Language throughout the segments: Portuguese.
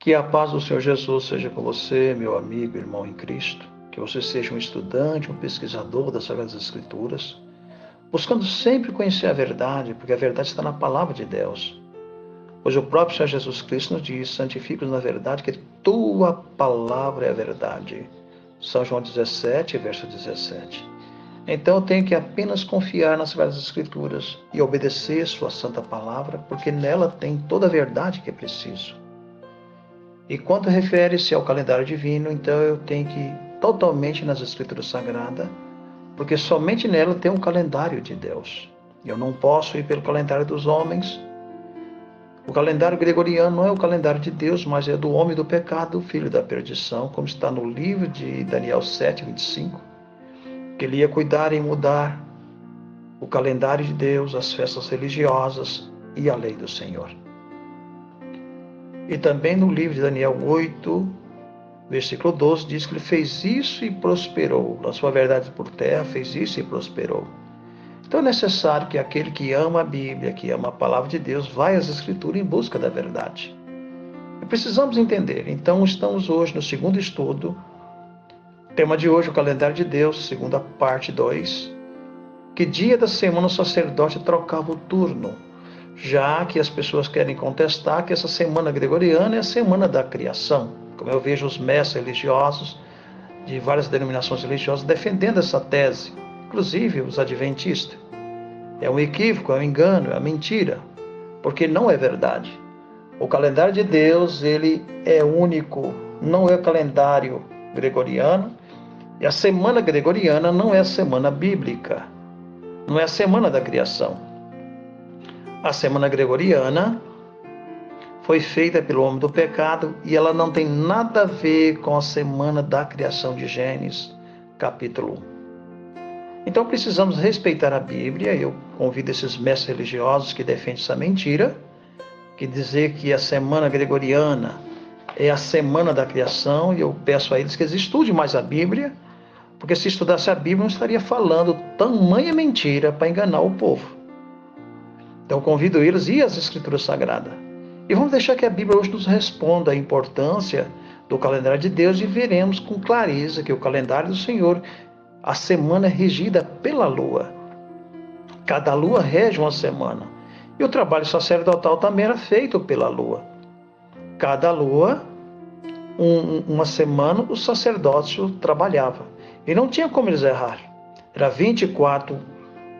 Que a paz do Senhor Jesus seja com você, meu amigo, irmão em Cristo. Que você seja um estudante, um pesquisador das Sagradas Escrituras, buscando sempre conhecer a verdade, porque a verdade está na palavra de Deus. Pois o próprio Senhor Jesus Cristo nos diz: santifica-nos na verdade, que tua palavra é a verdade. São João 17, verso 17. Então eu tenho que apenas confiar nas Sagradas Escrituras e obedecer sua santa palavra, porque nela tem toda a verdade que é preciso. E quanto refere-se ao calendário divino, então eu tenho que ir totalmente nas Escrituras Sagradas, porque somente nela tem um calendário de Deus. Eu não posso ir pelo calendário dos homens. O calendário gregoriano não é o calendário de Deus, mas é do homem do pecado, filho da perdição, como está no livro de Daniel 7, 25, que ele ia cuidar em mudar o calendário de Deus, as festas religiosas e a lei do Senhor. E também no livro de Daniel 8, versículo 12, diz que ele fez isso e prosperou. A sua verdade por terra fez isso e prosperou. Então é necessário que aquele que ama a Bíblia, que ama a palavra de Deus, vá às Escrituras em busca da verdade. E precisamos entender. Então estamos hoje no segundo estudo. Tema de hoje, o calendário de Deus, segunda parte 2. Que dia da semana o sacerdote trocava o turno? Já que as pessoas querem contestar que essa semana gregoriana é a semana da criação. Como eu vejo os mestres religiosos de várias denominações religiosas defendendo essa tese, inclusive os adventistas. É um equívoco, é um engano, é uma mentira, porque não é verdade. O calendário de Deus, ele é único, não é o calendário gregoriano, e a semana gregoriana não é a semana bíblica, não é a semana da criação. A semana gregoriana foi feita pelo homem do pecado e ela não tem nada a ver com a semana da criação de Gênesis, capítulo 1. Então precisamos respeitar a Bíblia. Eu convido esses mestres religiosos que defendem essa mentira, que dizer que a semana gregoriana é a semana da criação, e eu peço a eles que eles estudem mais a Bíblia, porque se estudasse a Bíblia não estaria falando tamanha mentira para enganar o povo. Então convido eles a ir às Escrituras Sagradas. E vamos deixar que a Bíblia hoje nos responda a importância do calendário de Deus e veremos com clareza que o calendário do Senhor, a semana é regida pela lua. Cada lua rege uma semana. E o trabalho sacerdotal também era feito pela lua. Cada lua, uma semana, o sacerdócio trabalhava. E não tinha como eles errar. Era 24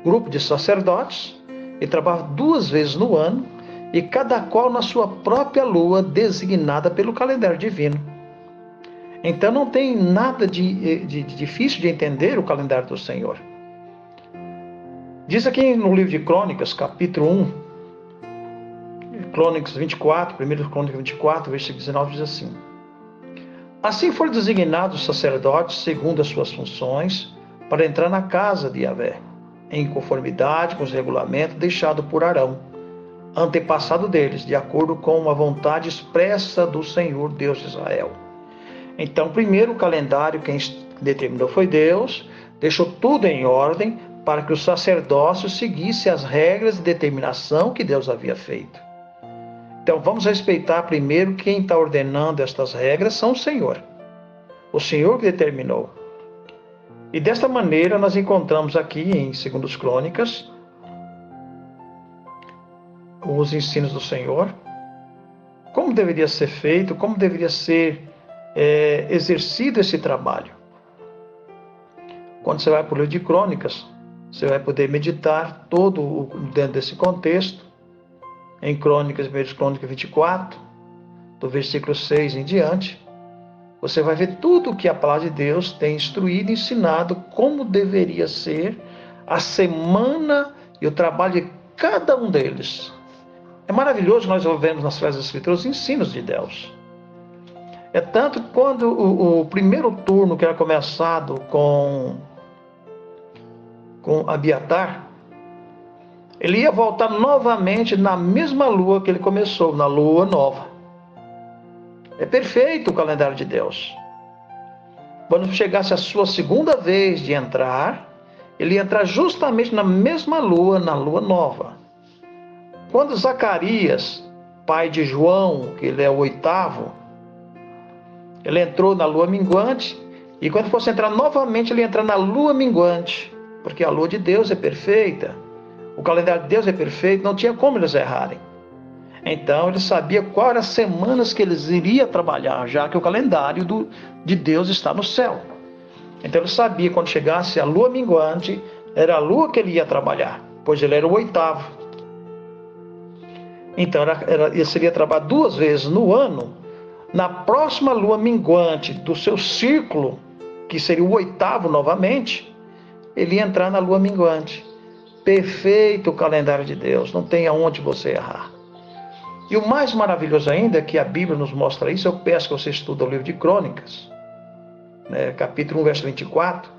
grupos de sacerdotes, e trabalhava 2 vezes no ano, e cada qual na sua própria lua, designada pelo calendário divino. Então não tem nada de difícil de entender o calendário do Senhor. Diz aqui no livro de Crônicas, capítulo 1, Crônicas 24, 1 Crônicas 24, versículo 19, diz assim: assim foram designados os sacerdotes segundo as suas funções para entrar na casa de Yahvé, em conformidade com os regulamentos deixados por Arão, antepassado deles, de acordo com a vontade expressa do Senhor Deus de Israel. Então, primeiro o calendário, quem determinou foi Deus, deixou tudo em ordem para que o sacerdócio seguisse as regras de determinação que Deus havia feito. Então, vamos respeitar primeiro quem está ordenando estas regras são o Senhor. O Senhor que determinou. E desta maneira nós encontramos aqui em 2 Crônicas os ensinos do Senhor, como deveria ser feito, como deveria ser exercido esse trabalho. Quando você vai para o livro de Crônicas, você vai poder meditar todo dentro desse contexto, em Crônicas, 1 Crônicas 24, do versículo 6 em diante. Você vai ver tudo o que a palavra de Deus tem instruído e ensinado como deveria ser a semana e o trabalho de cada um deles. É maravilhoso nós ouvemos nas Sagradas Escrituras os ensinos de Deus. É tanto que quando o primeiro turno que era começado com Abiatar, ele ia voltar novamente na mesma lua que ele começou, na lua nova. É perfeito o calendário de Deus. Quando chegasse a sua segunda vez de entrar, ele ia entrar justamente na mesma lua, na lua nova. Quando Zacarias, pai de João, que ele é o 8º, Ele entrou na lua minguante, e quando fosse entrar novamente, ele entra na lua minguante, porque a lua de Deus é perfeita, o calendário de Deus é perfeito, não tinha como eles errarem. Então ele sabia quais eram as semanas que eles iriam trabalhar, já que o calendário de Deus está no céu. Então ele sabia quando chegasse a lua minguante, era a lua que ele ia trabalhar, pois ele era o oitavo. Então ele seria trabalhar 2 vezes no ano. Na próxima lua minguante do seu círculo, que seria o oitavo novamente, ele ia entrar na lua minguante. Perfeito o calendário de Deus, não tem aonde você errar. E o mais maravilhoso ainda é que a Bíblia nos mostra isso. Eu peço que você estude o livro de Crônicas, né, capítulo 1, verso 24.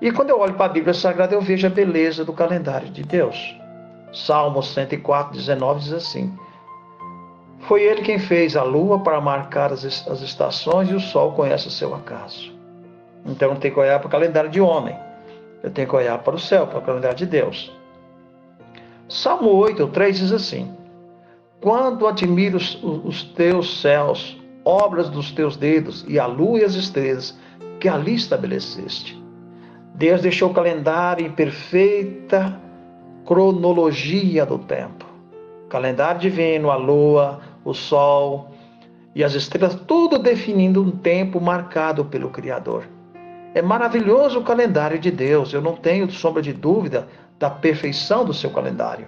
E quando eu olho para a Bíblia Sagrada, eu vejo a beleza do calendário de Deus. Salmo 104, 19 diz assim: foi ele quem fez a lua para marcar as estações, e o sol conhece o seu acaso. Então não tem que olhar para o calendário de homem, eu tenho que olhar para o céu, para o calendário de Deus. Salmo 8, 3 diz assim: quando admiro os teus céus, obras dos teus dedos, e a lua e as estrelas que ali estabeleceste. Deus deixou o calendário em perfeita cronologia do tempo. Calendário divino, a lua, o sol e as estrelas, tudo definindo um tempo marcado pelo Criador. É maravilhoso o calendário de Deus, eu não tenho sombra de dúvida da perfeição do seu calendário.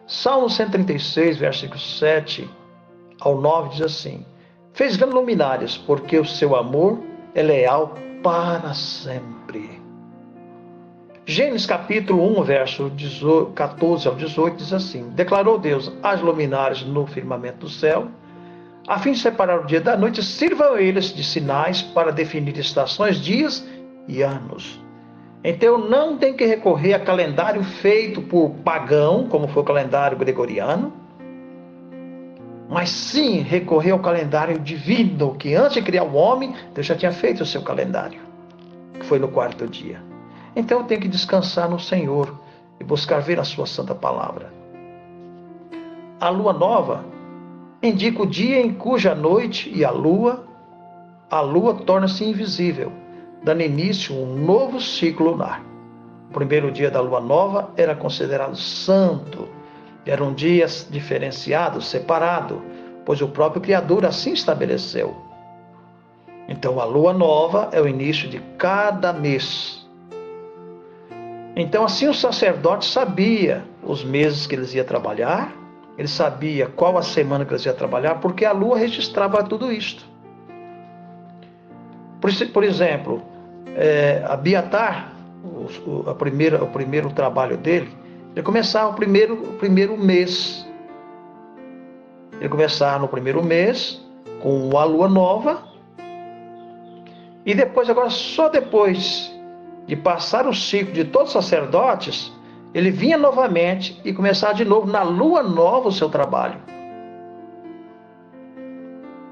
Salmo 136, versículos 7 ao 9 diz assim: fez grandes luminárias, porque o seu amor é leal para sempre. Gênesis capítulo 1, verso 14 ao 18 diz assim: declarou Deus as luminárias no firmamento do céu, a fim de separar o dia da noite, sirvam eles de sinais para definir estações, dias e anos. Então não tem que recorrer a calendário feito por pagão, como foi o calendário gregoriano, mas sim recorrer ao calendário divino, que antes de criar o homem, Deus já tinha feito o seu calendário, que foi no 4º dia. Então eu tenho que descansar no Senhor e buscar ver a sua santa palavra. A lua nova indica o dia em cuja noite e a lua torna-se invisível, dando início a um novo ciclo lunar. O primeiro dia da lua nova era considerado santo, era um dia diferenciado, separado, pois o próprio Criador assim estabeleceu. Então a lua nova é o início de cada mês. Então assim o sacerdote sabia os meses que eles iam trabalhar, ele sabia qual a semana que eles iam trabalhar, porque a lua registrava tudo isto. Por exemplo, Abiatar, o primeiro trabalho dele, ele começava o primeiro mês. Ele começava no primeiro mês, com a lua nova, e depois, agora só depois de passar o ciclo de todos os sacerdotes, ele vinha novamente e começava de novo na lua nova o seu trabalho.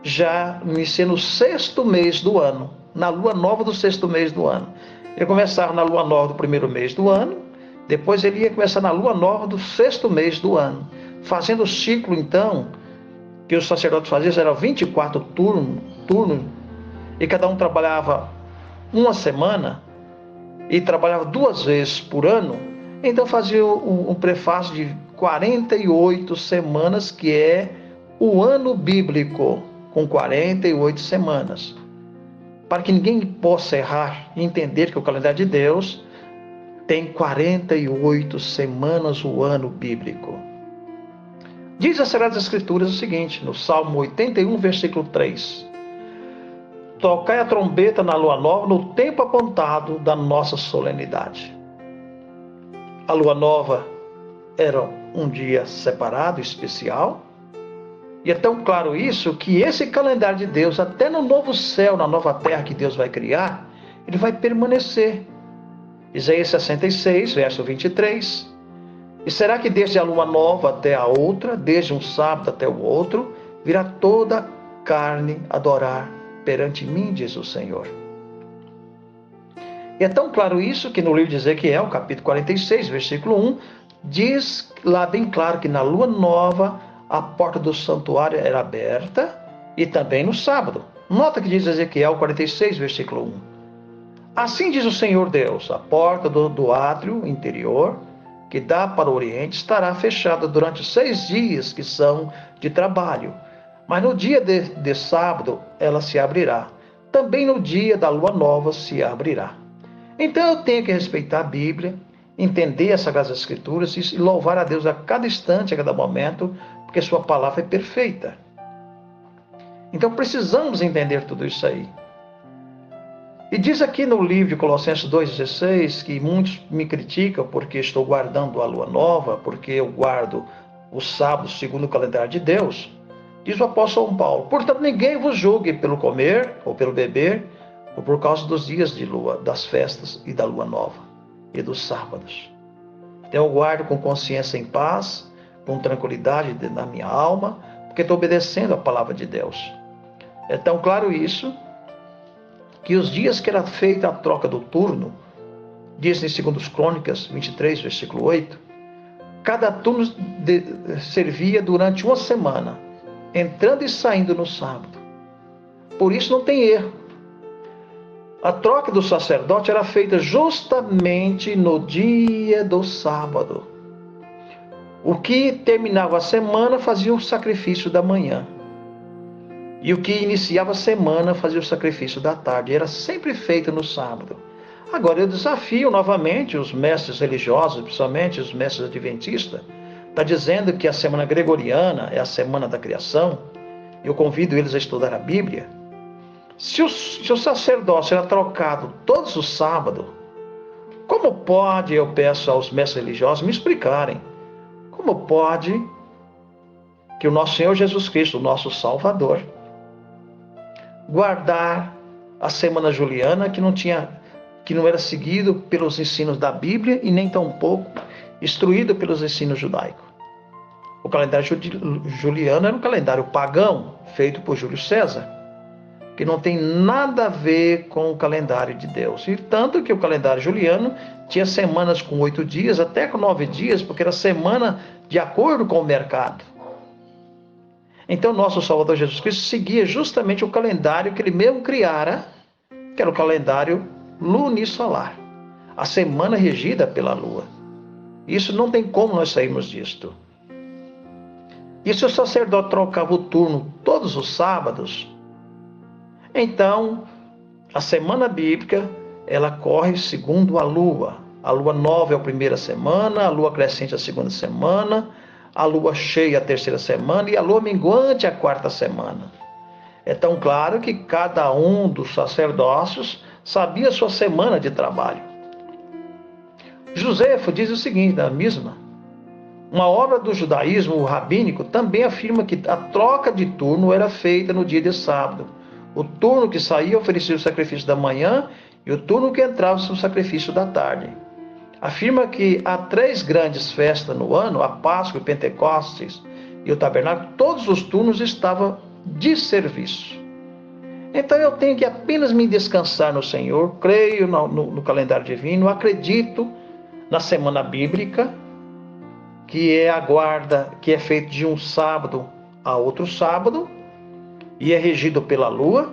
Já sendo o 6º mês do ano, na lua nova do 6º mês do ano. Ele começava na lua nova do 1º mês do ano, depois ele ia começar na lua nova do 6º mês do ano, fazendo o ciclo, então, que os sacerdotes faziam, eram 24 turnos, e cada um trabalhava uma semana, e trabalhava 2 vezes por ano. Então fazia um prefácio de 48 semanas, que é o ano bíblico, com 48 semanas. Para que ninguém possa errar e entender que o calendário de Deus tem 48 semanas o ano bíblico. Diz as Sagradas Escrituras o seguinte, no Salmo 81, versículo 3: tocai a trombeta na lua nova, no tempo apontado da nossa solenidade. A lua nova era um dia separado, especial, e é tão claro isso, que esse calendário de Deus, até no novo céu, na nova terra que Deus vai criar, ele vai permanecer. Isaías 66, verso 23. E será que desde a lua nova até a outra, desde um sábado até o outro, virá toda carne adorar perante mim, diz o Senhor. E é tão claro isso, que no livro de Ezequiel, capítulo 46, versículo 1, diz lá bem claro que na lua nova, a porta do santuário era aberta, e também no sábado. Nota que diz Ezequiel 46, versículo 1. Assim diz o Senhor Deus: a porta do átrio interior, que dá para o oriente, estará fechada durante 6 dias que são de trabalho. Mas no dia de sábado ela se abrirá. Também no dia da lua nova se abrirá. Então eu tenho que respeitar a Bíblia, entender as Sagradas Escrituras e louvar a Deus a cada instante, a cada momento, porque sua palavra é perfeita. Então precisamos entender tudo isso aí. E diz aqui no livro de Colossenses 2,16 que muitos me criticam porque estou guardando a lua nova, porque eu guardo o sábado segundo o calendário de Deus. Diz o apóstolo São Paulo: portanto, ninguém vos julgue pelo comer ou pelo beber, ou por causa dos dias de lua, das festas e da lua nova, e dos sábados. Então eu guardo com consciência em paz, com tranquilidade na minha alma, porque estou obedecendo a palavra de Deus. É tão claro isso, que os dias que era feita a troca do turno, diz em 2 Crônicas 23, versículo 8, cada turno servia durante uma semana, entrando e saindo no sábado. Por isso não tem erro. A troca do sacerdote era feita justamente no dia do sábado. O que terminava a semana fazia o sacrifício da manhã. E o que iniciava a semana fazia o sacrifício da tarde. Era sempre feito no sábado. Agora eu desafio novamente os mestres religiosos, principalmente os mestres adventistas. Está dizendo que a semana gregoriana é a semana da criação. Eu convido eles a estudar a Bíblia. Se o sacerdócio era trocado todos os sábados, como pode, eu peço aos mestres religiosos me explicarem, como pode que o nosso Senhor Jesus Cristo, o nosso Salvador, guardar a semana juliana que não era seguido pelos ensinos da Bíblia e nem tampouco instruído pelos ensinos judaicos. O calendário juliano era um calendário pagão feito por Júlio César, que não tem nada a ver com o calendário de Deus. E tanto que o calendário juliano tinha semanas com 8 dias, até com 9 dias, porque era semana de acordo com o mercado. Então, nosso Salvador Jesus Cristo seguia justamente o calendário que ele mesmo criara, que era o calendário lunisolar, a semana regida pela lua. Isso não tem como nós sairmos disto. E se o sacerdote trocava o turno todos os sábados, então a semana bíblica ela corre segundo a lua. A lua nova é a primeira semana, a lua crescente a segunda semana, a lua cheia a terceira semana e a lua minguante a quarta semana. É tão claro que cada um dos sacerdócios sabia a sua semana de trabalho. Josefo diz o seguinte, na mesma: uma obra do judaísmo rabínico também afirma que a troca de turno era feita no dia de sábado. O turno que saía oferecia o sacrifício da manhã e o turno que entrava o sacrifício da tarde. Afirma que há 3 grandes festas no ano, a Páscoa, o Pentecostes e o Tabernáculo, todos os turnos estavam de serviço. Então eu tenho que apenas me descansar no Senhor, creio no calendário divino, acredito na semana bíblica, que é a guarda, que é feito de um sábado a outro sábado, e é regido pela lua,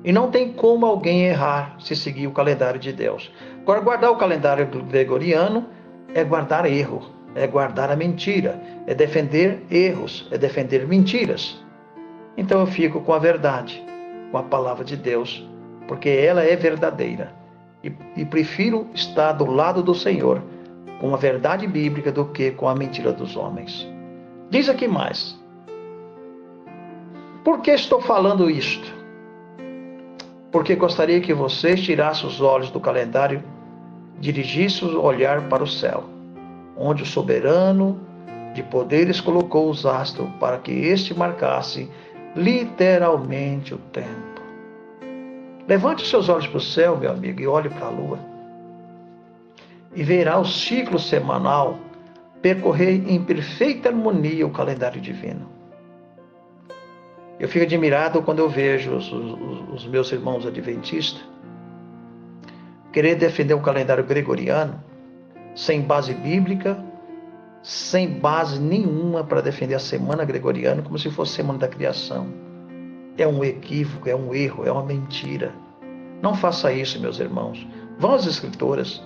e não tem como alguém errar se seguir o calendário de Deus. Agora, guardar o calendário gregoriano é guardar erro, é guardar a mentira, é defender erros, é defender mentiras. Então eu fico com a verdade, com a palavra de Deus, porque ela é verdadeira. E prefiro estar do lado do Senhor, com a verdade bíblica, do que com a mentira dos homens. Diz aqui mais. Por que estou falando isto? Porque gostaria que vocês tirassem os olhos do calendário, dirigissem o olhar para o céu, onde o soberano de poderes colocou os astros para que este marcasse literalmente o tempo. Levante os seus olhos para o céu, meu amigo, e olhe para a lua. E verá o ciclo semanal percorrer em perfeita harmonia o calendário divino. Eu fico admirado quando eu vejo os meus irmãos adventistas querer defender um calendário gregoriano sem base bíblica, sem base nenhuma para defender a semana gregoriana como se fosse semana da criação. É um equívoco, é um erro, é uma mentira. Não faça isso, meus irmãos. Vão às Escrituras.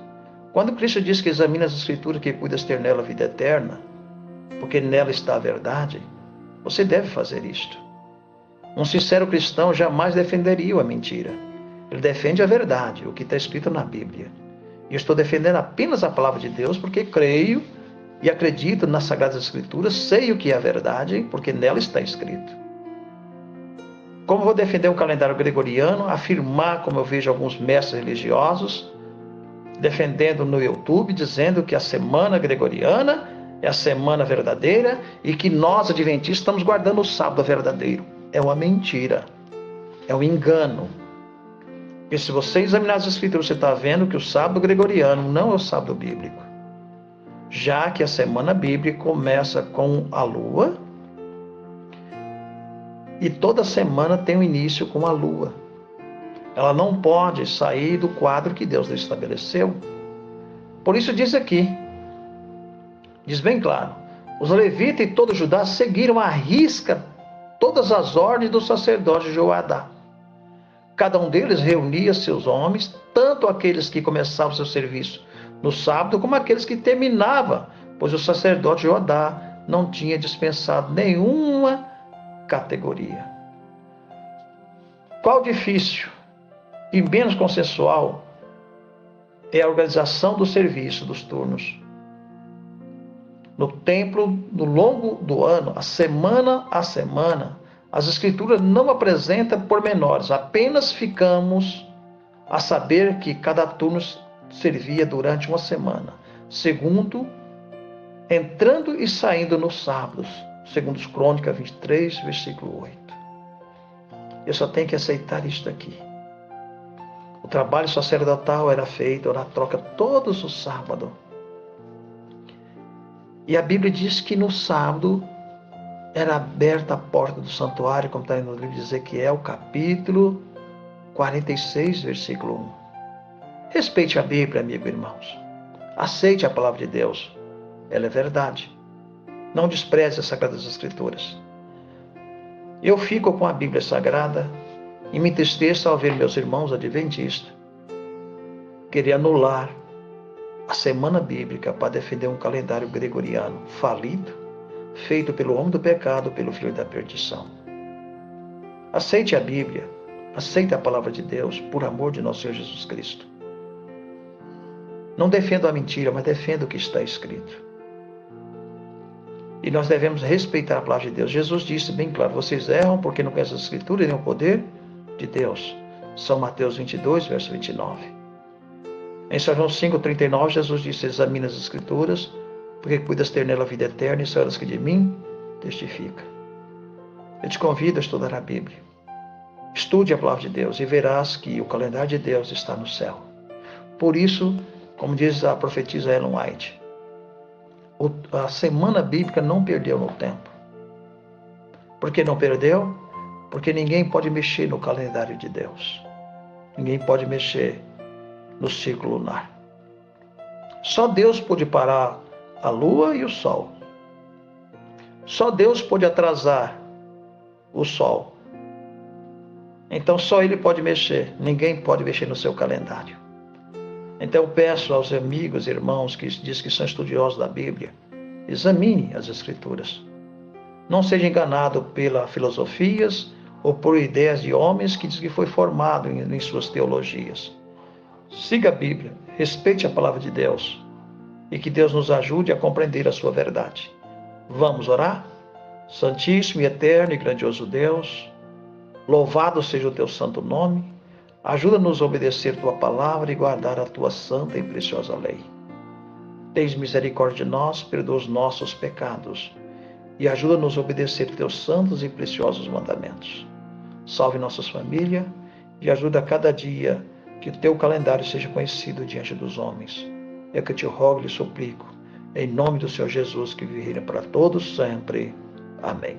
Quando Cristo diz que examina as Escrituras, que cuidas ter nela a vida eterna, porque nela está a verdade, você deve fazer isto. Um sincero cristão jamais defenderia a mentira. Ele defende a verdade, o que está escrito na Bíblia. E eu estou defendendo apenas a palavra de Deus porque creio e acredito nas Sagradas Escrituras, sei o que é a verdade, porque nela está escrito. Como vou defender o calendário gregoriano, afirmar, como eu vejo alguns mestres religiosos, defendendo no YouTube, dizendo que a semana gregoriana é a semana verdadeira e que nós, adventistas, estamos guardando o sábado verdadeiro. É uma mentira, é um engano. Porque se você examinar as Escrituras, você está vendo que o sábado gregoriano não é o sábado bíblico. Já que a semana bíblica começa com a lua e toda semana tem um início com a lua. Ela não pode sair do quadro que Deus estabeleceu. Por isso diz aqui, diz bem claro, os levitas e todo Judá seguiram à risca todas as ordens do sacerdote Joiadá. Cada um deles reunia seus homens, tanto aqueles que começavam seu serviço no sábado, como aqueles que terminavam, pois o sacerdote Joiadá não tinha dispensado nenhuma categoria. Qual difícil e menos consensual é a organização do serviço dos turnos. No templo, no longo do ano, a semana, as Escrituras não apresentam pormenores, apenas ficamos a saber que cada turno servia durante uma semana, segundo, entrando e saindo nos sábados, segundo os Crônicas 23, versículo 8. Eu só tenho que aceitar isto aqui. O trabalho sacerdotal era feito na troca todos os sábados. E a Bíblia diz que no sábado era aberta a porta do santuário, como está no livro de Ezequiel, capítulo 46, versículo 1. Respeite a Bíblia, amigo e irmãos. Aceite a palavra de Deus. Ela é verdade. Não despreze as Sagradas Escrituras. Eu fico com a Bíblia Sagrada e me entristeço ao ver meus irmãos adventistas querer anular a semana bíblica para defender um calendário gregoriano falido, feito pelo homem do pecado, pelo filho da perdição. Aceite a Bíblia, aceite a palavra de Deus, por amor de nosso Senhor Jesus Cristo. Não defenda a mentira, mas defenda o que está escrito. E nós devemos respeitar a palavra de Deus. Jesus disse bem claro, vocês erram porque não conhecem as Escrituras nem o poder de Deus. São Mateus 22, verso 29. Em São João 5,39, Jesus disse, examina as Escrituras, porque cuidas ter nela a vida eterna, e são elas que de mim testifica. Eu te convido a estudar a Bíblia. Estude a palavra de Deus e verás que o calendário de Deus está no céu. Por isso, como diz a profetisa Ellen White, a semana bíblica não perdeu no tempo. Por que não perdeu? Porque ninguém pode mexer no calendário de Deus. Ninguém pode mexer no ciclo lunar. Só Deus pode parar a lua e o sol. Só Deus pode atrasar o sol. Então só Ele pode mexer. Ninguém pode mexer no seu calendário. Então eu peço aos amigos e irmãos que dizem que são estudiosos da Bíblia, examine as Escrituras. Não seja enganado pelas filosofias ou por ideias de homens que dizem que foi formado em suas teologias. Siga a Bíblia, respeite a palavra de Deus e que Deus nos ajude a compreender a sua verdade. Vamos orar? Santíssimo e eterno e grandioso Deus, louvado seja o teu santo nome, ajuda-nos a obedecer tua palavra e guardar a tua santa e preciosa lei. Tens misericórdia de nós, perdoa os nossos pecados e ajuda-nos a obedecer teus santos e preciosos mandamentos. Salve nossas famílias e ajuda a cada dia que o teu calendário seja conhecido diante dos homens. É que eu te rogo e lhe suplico, em nome do Senhor Jesus, que vive para todos sempre. Amém.